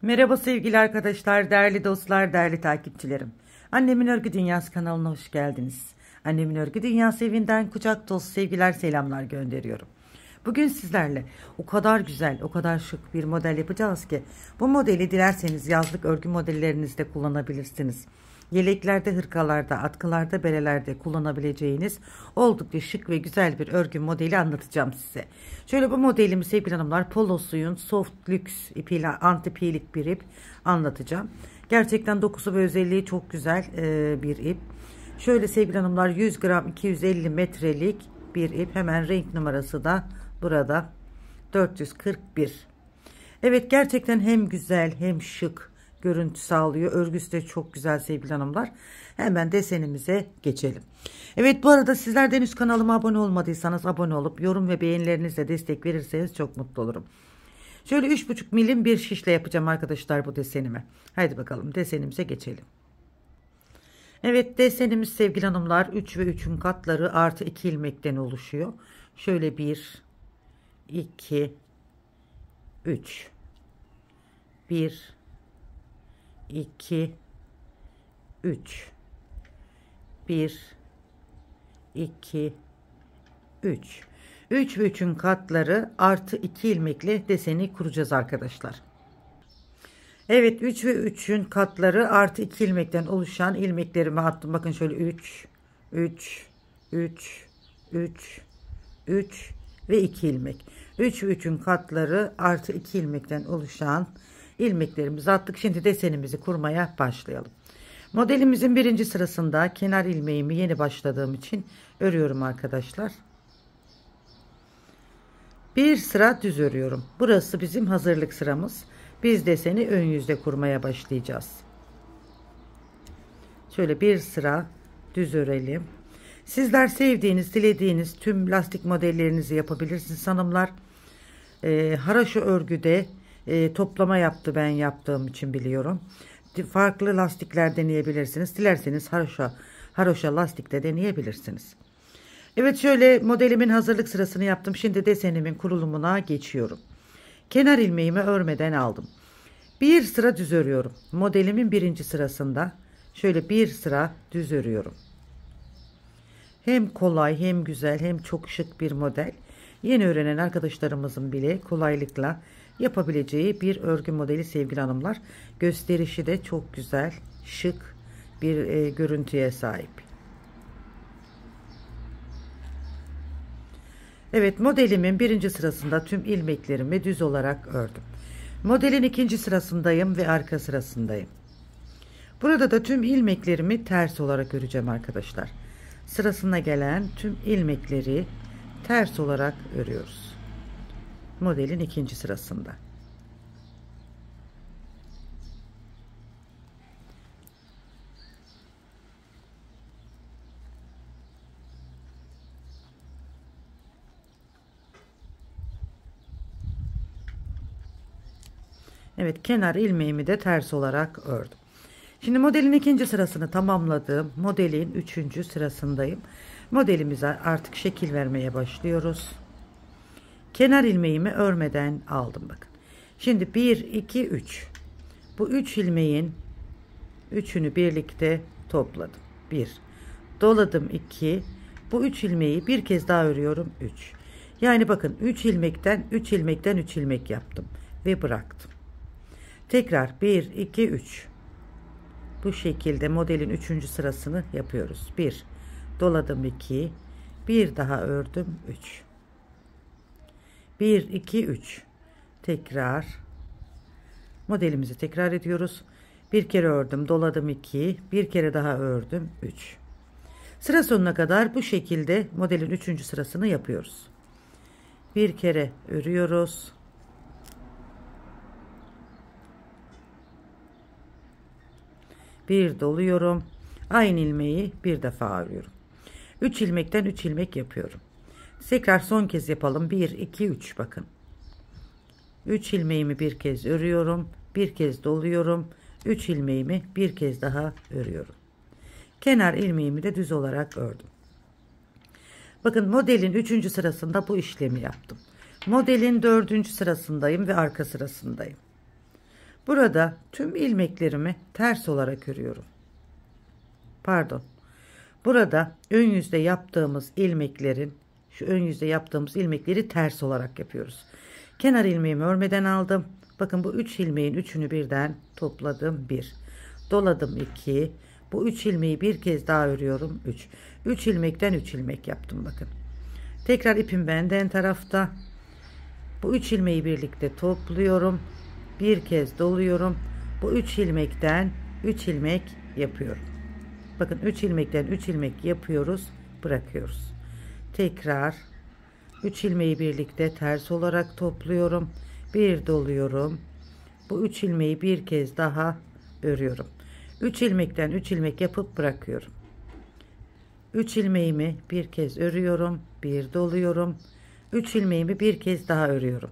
Merhaba sevgili arkadaşlar, değerli dostlar, değerli takipçilerim. Annemin Örgü Dünyası kanalına hoş geldiniz. Annemin Örgü Dünyası evinden kucak dolusu sevgiler, selamlar gönderiyorum. Bugün sizlerle o kadar güzel, o kadar şık bir model yapacağız ki bu modeli dilerseniz yazlık örgü modellerinizde kullanabilirsiniz. Yeleklerde, hırkalarda, atkılarda, berelerde kullanabileceğiniz oldukça şık ve güzel bir örgü modeli anlatacağım size. Şöyle bu modelimi sevgili hanımlar Polo Suyun Soft Lux ipiyle anti pilik bir ip anlatacağım. Gerçekten dokusu ve özelliği çok güzel bir ip. Şöyle sevgili hanımlar 100 gram 250 metrelik bir ip. Hemen renk numarası da burada 441. Evet, gerçekten hem güzel hem şık görüntü sağlıyor. Örgüsü de çok güzel sevgili hanımlar. Hemen desenimize geçelim. Evet, bu arada sizler de henüz kanalıma abone olmadıysanız abone olup yorum ve beğenilerinizle destek verirseniz çok mutlu olurum. Şöyle 3,5 milim bir şişle yapacağım arkadaşlar bu desenimi. Haydi bakalım desenimize geçelim. Evet, desenimiz sevgili hanımlar 3 ve 3'ün katları artı 2 ilmekten oluşuyor. Şöyle 1 2 3 1 2 3 1 2 3 3 ve 3'ün katları artı 2 ilmekle deseni kuracağız arkadaşlar. Evet, 3 ve 3'ün katları artı 2 ilmekten oluşan ilmeklerimi attım. Bakın şöyle 3 3 3 3 3 ve 2 ilmek. 3 ve 3'ün katları artı 2 ilmekten oluşan ilmeklerimizi attık. Şimdi desenimizi kurmaya başlayalım. Modelimizin birinci sırasında kenar ilmeğimi yeni başladığım için örüyorum arkadaşlar. Bir sıra düz örüyorum. Burası bizim hazırlık sıramız. Biz deseni ön yüzde kurmaya başlayacağız. Şöyle bir sıra düz örelim. Sizler sevdiğiniz, dilediğiniz tüm lastik modellerinizi yapabilirsiniz hanımlar. Haraşo örgüde toplama yaptı, ben yaptığım için biliyorum. Farklı lastikler deneyebilirsiniz. Dilerseniz haroşa lastikte deneyebilirsiniz. Evet, şöyle modelimin hazırlık sırasını yaptım. Şimdi desenimin kurulumuna geçiyorum. Kenar ilmeğimi örmeden aldım. Bir sıra düz örüyorum. Modelimin birinci sırasında şöyle bir sıra düz örüyorum. Hem kolay hem güzel hem çok şık bir model. Yeni öğrenen arkadaşlarımızın bile kolaylıkla yapabileceği bir örgü modeli sevgili hanımlar. Gösterişi de çok güzel, şık bir görüntüye sahip. Evet, modelimin birinci sırasında tüm ilmeklerimi düz olarak ördüm. Modelin ikinci sırasındayım ve arka sırasındayım. Burada da tüm ilmeklerimi ters olarak öreceğim arkadaşlar. Sırasına gelen tüm ilmekleri ters olarak örüyoruz. Modelin ikinci sırasında. Evet, kenar ilmeğimi de ters olarak ördüm. Şimdi modelin ikinci sırasını tamamladım. Modelin üçüncü sırasındayım. Modelimize artık şekil vermeye başlıyoruz. Kenar ilmeğimi örmeden aldım bakın. Şimdi 1 2 3. Bu 3 ilmeğin üçünü birlikte topladım. 1 doladım, 2. Bu 3 ilmeği bir kez daha örüyorum, 3. Yani bakın 3 ilmekten 3 ilmekten 3 ilmek yaptım ve bıraktım. Tekrar 1 2 3. Bu şekilde modelin 3. sırasını yapıyoruz. 1 doladım, 2, bir daha ördüm, 3. 1 2 3. Tekrar modelimizi tekrar ediyoruz. Bir kere ördüm, doladım, 2, bir kere daha ördüm, 3. Sıra sonuna kadar bu şekilde modelin 3. sırasını yapıyoruz. Bir kere örüyoruz. Bir doluyorum. Aynı ilmeği bir defa örüyorum. 3 ilmekten 3 ilmek yapıyorum. Tekrar son kez yapalım. 1 2 3 bakın. 3 ilmeğimi bir kez örüyorum. Bir kez doluyorum. 3 ilmeğimi bir kez daha örüyorum. Kenar ilmeğimi de düz olarak ördüm. Bakın modelin 3. sırasında bu işlemi yaptım. Modelin 4. sırasındayım ve arka sırasındayım. Burada tüm ilmeklerimi ters olarak örüyorum. Pardon. Burada ön yüzde yaptığımız ilmeklerin, şu ön yüzde yaptığımız ilmekleri ters olarak yapıyoruz. Kenar ilmeğimi örmeden aldım. Bakın bu 3 ilmeğin üçünü birden topladım. 1. Doladım 2. Bu 3 ilmeği bir kez daha örüyorum. 3. 3 ilmekten 3 ilmek yaptım bakın. Tekrar ipim benden tarafta. Bu 3 ilmeği birlikte topluyorum. Bir kez doluyorum. Bu 3 ilmekten 3 ilmek yapıyorum. Bakın 3 ilmekten 3 ilmek yapıyoruz, bırakıyoruz. Tekrar 3 ilmeği birlikte ters olarak topluyorum. Bir doluyorum. Bu 3 ilmeği bir kez daha örüyorum. 3 ilmekten 3 ilmek yapıp bırakıyorum. 3 ilmeğimi bir kez örüyorum, bir doluyorum. 3 ilmeğimi bir kez daha örüyorum.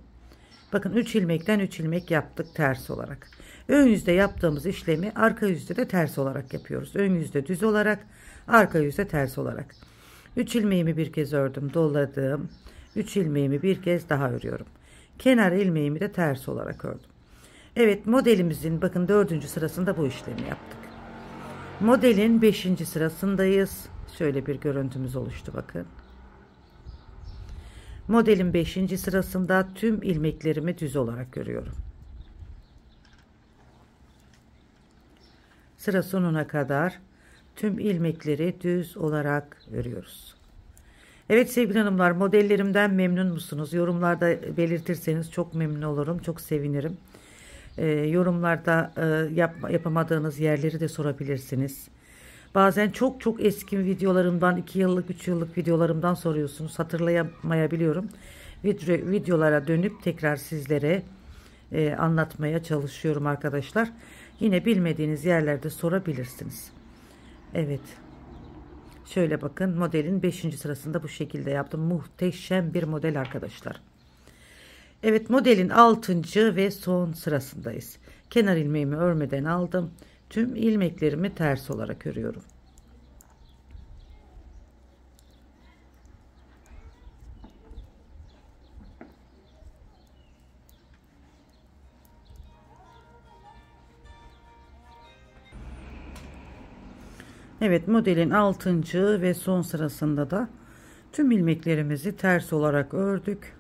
Bakın 3 ilmekten 3 ilmek yaptık ters olarak. Ön yüzde yaptığımız işlemi arka yüzde de ters olarak yapıyoruz. Ön yüzde düz olarak, arka yüzde ters olarak. 3 ilmeğimi bir kez ördüm, doladım. 3 ilmeğimi bir kez daha örüyorum. Kenar ilmeğimi de ters olarak ördüm. Evet, modelimizin bakın 4. sırasında bu işlemi yaptık. Modelin 5. sırasındayız. Şöyle bir görüntümüz oluştu bakın. Modelin 5. sırasında tüm ilmeklerimi düz olarak örüyorum. Sıra sonuna kadar tüm ilmekleri düz olarak örüyoruz. Evet sevgili hanımlar, modellerimden memnun musunuz? Yorumlarda belirtirseniz çok memnun olurum, çok sevinirim. Yorumlarda yapamadığınız yerleri de sorabilirsiniz. Bazen çok eski videolarımdan, 2 yıllık 3 yıllık videolarımdan soruyorsunuz, hatırlayamayabiliyorum. Videolara dönüp tekrar sizlere anlatmaya çalışıyorum arkadaşlar. Yine bilmediğiniz yerlerde sorabilirsiniz. Evet. Şöyle bakın, modelin 5. sırasında bu şekilde yaptım. Muhteşem bir model arkadaşlar. Evet, modelin 6. ve son sırasındayız. Kenar ilmeğimi örmeden aldım. Tüm ilmeklerimi ters olarak örüyorum. Evet, modelin 6. ve son sırasında da tüm ilmeklerimizi ters olarak ördük.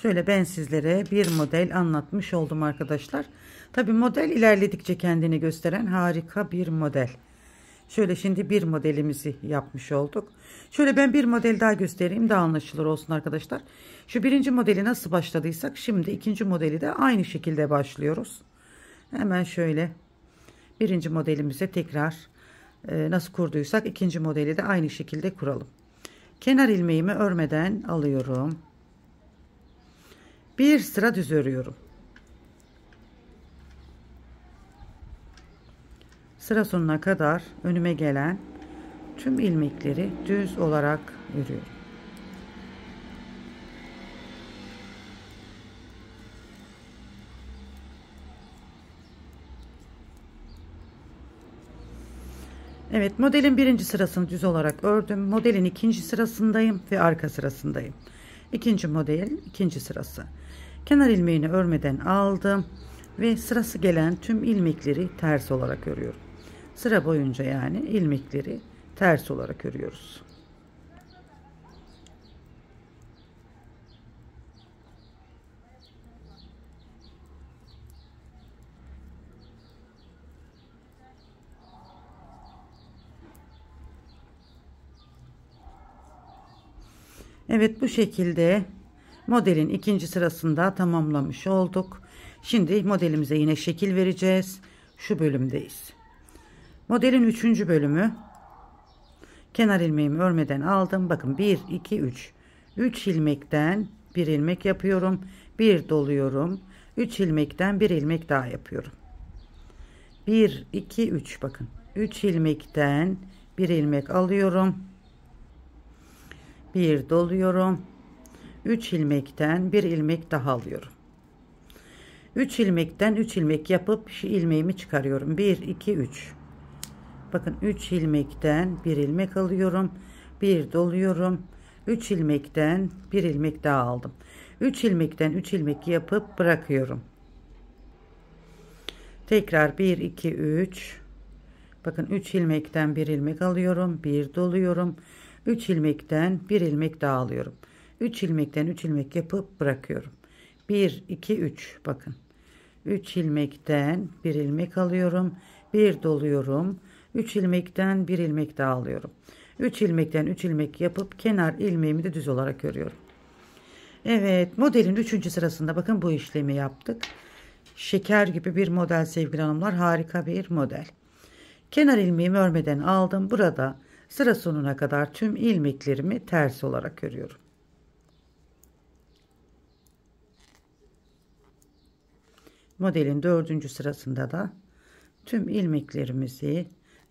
Şöyle ben sizlere bir model anlatmış oldum arkadaşlar. Tabi model ilerledikçe kendini gösteren harika bir model. Şöyle şimdi bir modelimizi yapmış olduk. Şöyle ben bir model daha göstereyim, daha anlaşılır olsun arkadaşlar. Şu birinci modeli nasıl başladıysak şimdi ikinci modeli de aynı şekilde başlıyoruz. Hemen şöyle birinci modelimize tekrar nasıl kurduysak ikinci modeli de aynı şekilde kuralım. Kenar ilmeğimi örmeden alıyorum. Bir sıra düz örüyorum. Sıra sonuna kadar önüme gelen tüm ilmekleri düz olarak örüyorum. Evet, modelin 1. sırasını düz olarak ördüm. Modelin 2. sırasındayım ve arka sırasındayım. İkinci model 2. sırası. Kenar ilmeğini örmeden aldım ve sırası gelen tüm ilmekleri ters olarak örüyorum. Sıra boyunca yani ilmekleri ters olarak örüyoruz. Evet, bu şekilde modelin 2. sırasında tamamlamış olduk. Şimdi modelimize yine şekil vereceğiz. Şu bölümdeyiz. Modelin 3. bölümü. Kenar ilmeğimi örmeden aldım. Bakın 1 2 3. 3 ilmekten bir ilmek yapıyorum. Bir doluyorum. 3 ilmekten bir ilmek daha yapıyorum. 1 2 3 bakın. 3 ilmekten bir ilmek alıyorum. Bir doluyorum. 3 ilmekten bir ilmek daha alıyorum. 3 ilmekten 3 ilmek yapıp şu ilmeğimi çıkarıyorum. 1 2 3. Bakın 3 ilmekten bir ilmek alıyorum. Bir doluyorum. 3 ilmekten bir ilmek daha aldım. 3 ilmekten 3 ilmek yapıp bırakıyorum. Tekrar 1 2 3. Bakın 3 ilmekten 1 ilmek alıyorum, 1 doluyorum. 3 ilmekten 1 ilmek daha alıyorum. 3 ilmekten 3 ilmek yapıp bırakıyorum. 1 2 3. Bakın 3 ilmekten 1 ilmek alıyorum, 1 doluyorum. 3 ilmekten 1 ilmek daha alıyorum. 3 ilmekten 3 ilmek yapıp kenar ilmeğimi de düz olarak örüyorum. Evet, modelin 3. sırasında bakın bu işlemi yaptık. Şeker gibi bir model sevgili hanımlar, harika bir model. Kenar ilmeğimi örmeden aldım. Burada sıra sonuna kadar tüm ilmeklerimi ters olarak örüyorum. Modelin 4. sırasında da tüm ilmeklerimizi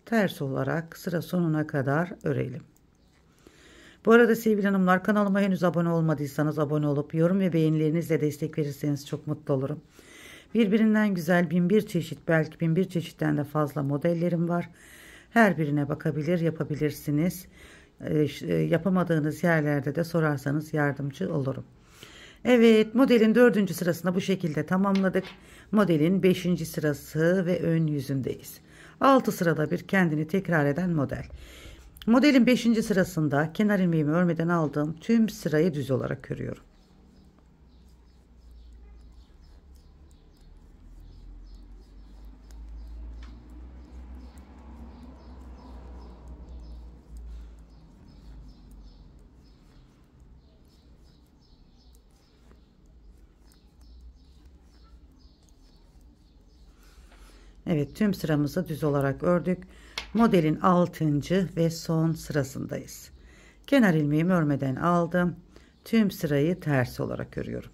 ters olarak sıra sonuna kadar örelim. Bu arada sevgili hanımlar, kanalıma henüz abone olmadıysanız abone olup yorum ve beğenilerinizle destek verirseniz çok mutlu olurum. Birbirinden güzel 1001 çeşit, belki 1001 çeşitten de fazla modellerim var. Her birine bakabilir, yapabilirsiniz. Yapamadığınız yerlerde de sorarsanız yardımcı olurum. Evet, modelin 4. sırasında bu şekilde tamamladık. Modelin 5. sırası ve ön yüzündeyiz. 6 sırada bir kendini tekrar eden model. Modelin 5. sırasında kenar ilmeğimi örmeden aldığım tüm sırayı düz olarak örüyorum. Evet, tüm sıramızı düz olarak ördük. Modelin 6. ve son sırasındayız. Kenar ilmeğimi örmeden aldım. Tüm sırayı ters olarak örüyorum.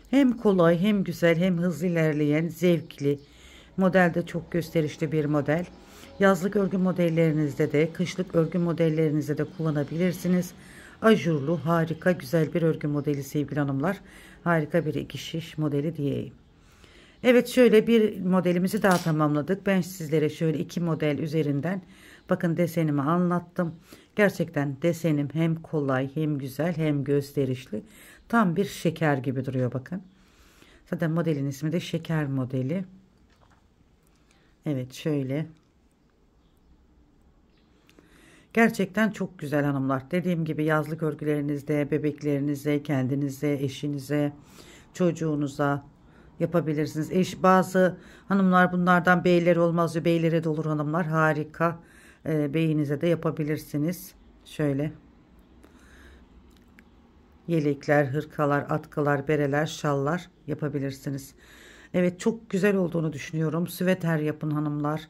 Hem kolay, hem güzel, hem hızlı ilerleyen, zevkli. Modelde çok gösterişli bir model. Yazlık örgü modellerinizde de, kışlık örgü modellerinizde de kullanabilirsiniz. Ajurlu, harika, güzel bir örgü modeli sevgili hanımlar. Harika bir iki şiş modeli diyeyim. Evet, şöyle bir modelimizi daha tamamladık. Ben sizlere şöyle 2 model üzerinden bakın desenimi anlattım. Gerçekten desenim hem kolay, hem güzel, hem gösterişli. Tam bir şeker gibi duruyor bakın. Zaten modelin ismi de şeker modeli. Evet, şöyle. Gerçekten çok güzel hanımlar. Dediğim gibi yazlık örgülerinizde, bebeklerinize, kendinize, eşinize, çocuğunuza yapabilirsiniz. Bazı hanımlar bunlardan beyleri olmaz diyor. Beylere de olur hanımlar. Harika. Beyinize de yapabilirsiniz. Şöyle. Yelekler, hırkalar, atkılar, bereler, şallar yapabilirsiniz. Evet, çok güzel olduğunu düşünüyorum. Süveter yapın hanımlar.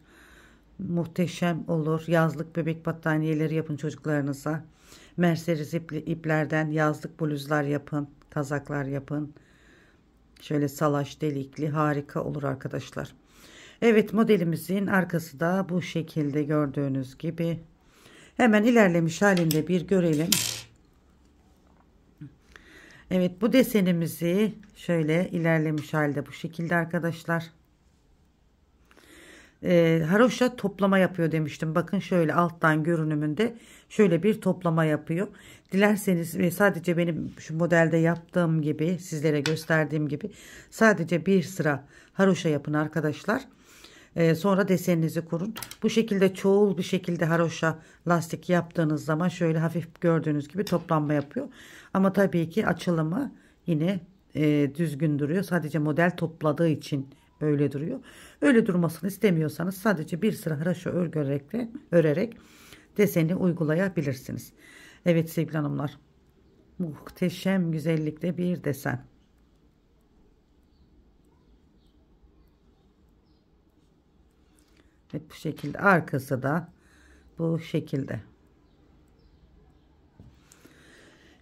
Muhteşem olur. Yazlık bebek battaniyeleri yapın çocuklarınıza. Merseriz iplerden yazlık bluzlar yapın. Kazaklar yapın. Şöyle salaş delikli, harika olur arkadaşlar. Evet, modelimizin arkası da bu şekilde gördüğünüz gibi. Hemen ilerlemiş halinde bir görelim. Evet, bu desenimizi şöyle ilerlemiş halde bu şekilde arkadaşlar. Haroşa toplama yapıyor demiştim. Bakın şöyle alttan görünümünde şöyle bir toplama yapıyor. Dilerseniz sadece benim şu modelde yaptığım gibi, sizlere gösterdiğim gibi sadece bir sıra haroşa yapın arkadaşlar. Sonra deseninizi kurun. Bu şekilde çoğul bir şekilde haroşa lastik yaptığınız zaman şöyle hafif gördüğünüz gibi toplanma yapıyor. Ama tabii ki açılımı yine düzgün duruyor. Sadece model topladığı için öyle duruyor. Öyle durmasını istemiyorsanız sadece bir sıra haroşa örerek deseni uygulayabilirsiniz. Evet sevgili hanımlar, muhteşem güzellikte bir desen. Evet, bu şekilde arkası da bu şekilde.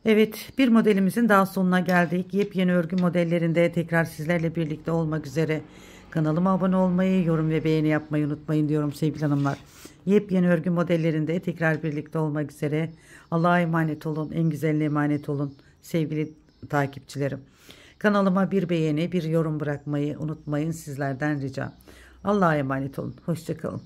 Evet, bir modelimizin daha sonuna geldik. Yepyeni örgü modellerinde tekrar sizlerle birlikte olmak üzere. Kanalıma abone olmayı, yorum ve beğeni yapmayı unutmayın diyorum sevgili hanımlar. Yepyeni örgü modellerinde tekrar birlikte olmak üzere. Allah'a emanet olun, en güzeline emanet olun sevgili takipçilerim. Kanalıma bir beğeni, bir yorum bırakmayı unutmayın, sizlerden ricam. Allah'a emanet olun. Hoşça kalın.